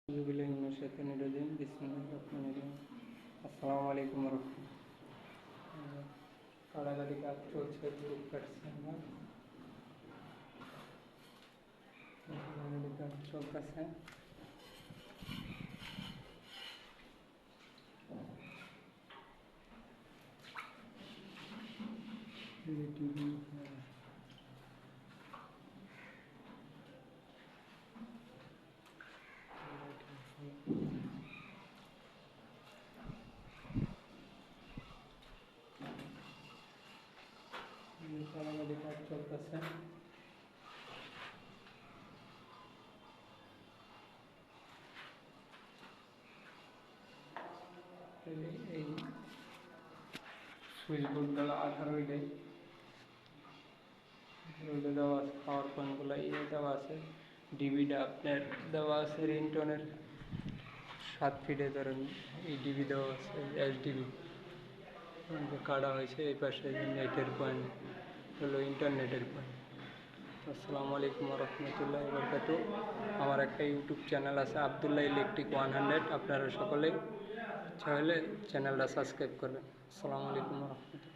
আসসালামু আলাইকুম কাড়াকাড়ি কাজ চলছে, গ্রুপ কাটছে আমার কাড়াকাড়ি কাজ চলতেছে। টিভি কাড়াকাড়ি কাজ চলতেছে। এই সুইচ বোর্ডগুলো 18 রোডে দেওয়া আছে, পাওয়ার পয়েন্টগুলো দেওয়া আছে, ডিবিটা আপনার দেওয়া আছে রিংটনের 7 ফিটে ধরেন এই ডিবি দেওয়া আছে, HDB কাটা হয়েছে। এই পাশে নেটের পয়েন্ট হলো ইন্টারনেটের পয়েন্ট। আসসালামু আলাইকুম রহমতুল্লাহ বরকাতু। আমার একটা ইউটিউব চ্যানেল আছে আবদুল্লাহ ইলেকট্রিক 100, আপনারা সকলেই ইচ্ছা হলে চ্যানেলটা সাবস্ক্রাইব করবেন। আসসালামু আলাইকুম রহমতুল্লাহ।